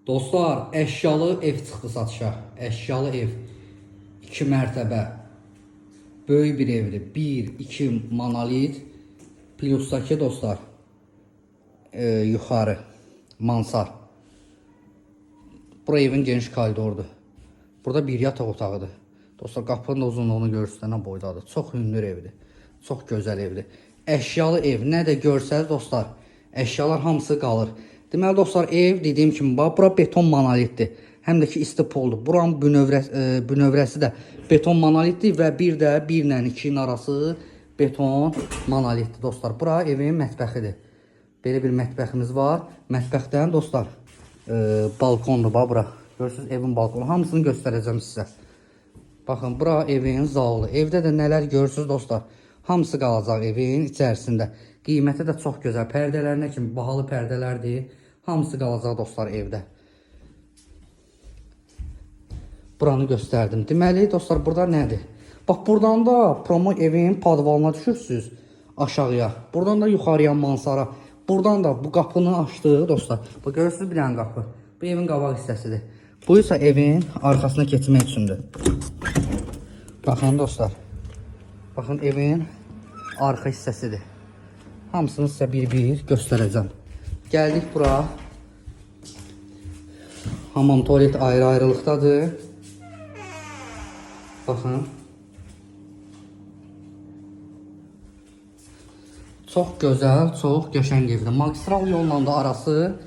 Dostlar, əşyalı ev çıxdı satışa. Əşyalı ev. 2 mərtəbə. Böyük bir evdir. 1-2 monolit. Plusdakı dostlar, yuxarı mansar. Bura evin geniş koridordur. Burada bir yataq otağıdır. Dostlar, qapının da uzunluğunu görürsünüz nə boydadır. Çox hündür evdir. Çox gözəl evdir. Əşyalı ev. Nə də görsəz dostlar, əşyalar hamısı qalır. Deməli dostlar, ev dediyim kimi bax, bura beton monolitdir. Həm də ki istipoldur. Buranın bünövrəsi də beton monolitdir və bir də 1 ilə 2-nin arası beton monolitdir dostlar. Bura evin mətbəxidir. Belə bir mətbəximiz var. Mətbəxdən dostlar, balkondur bax bura. Görürsünüz evin balkonu. Hamısını göstərəcəm sizə. Baxın, bura evin zalı. Evdə də nələr görürsünüz dostlar. Hamısı qalacaq evin içərisində. Qiyməti də çox gözəl. Pərdələrinə kimi bahalı pərdələrdir. Hamısı qalacaq dostlar evdə. Buranı göstərdim. Deməli dostlar, burada nədir? Bax, buradan da promo evin padvalına düşürsünüz aşağıya. Buradan da yuxarıya mansara. Buradan da bu qapını açdıq dostlar. Bax, görürsünüz bir dənə qapı. Bu evin qabaq hissəsidir. Bu isə evin arxasına keçmək üçündür. Baxın dostlar. Baxın, evin arxa hissəsidir. Hamısını sizə bir-bir göstərəcəm. Gəldik bura. Hamam, tualet ayrı-ayrılıqdadır. Baxın. Çox gözəl, çox qəşəng evdir. Magistral yolla da arası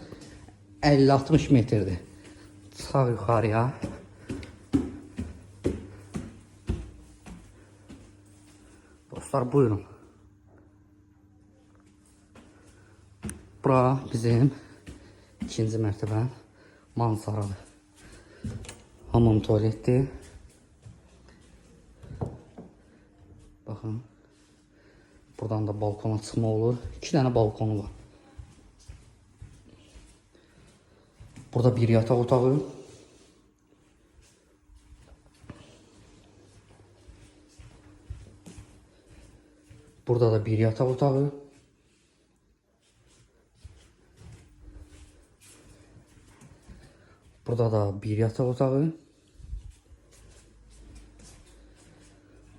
50-60 metrdir. Sağ yuxarıya. Dostlar, buyurun. Bura bizim 2-ci mərtəbə mansaradır. Hamam tualetdir. Baxın. Buradan da balkona çıxma olur. 2 dənə balkonu var. Burada bir yataq otağı. Burada da bir yataq otağı. Burada da bir yataq otağı.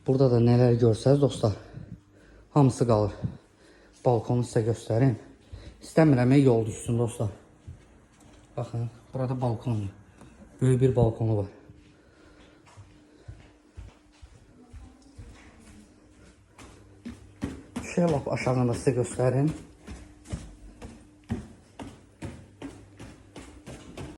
Burada da nələr görsəz dostlar, hamısı qalır. Balkonu sizə göstərim. İstəmirəm yol düşsün dostlar. Baxın, burada balkon. Böyük bir balkonu var. Şöyle lap aşağıda sizə göstərim.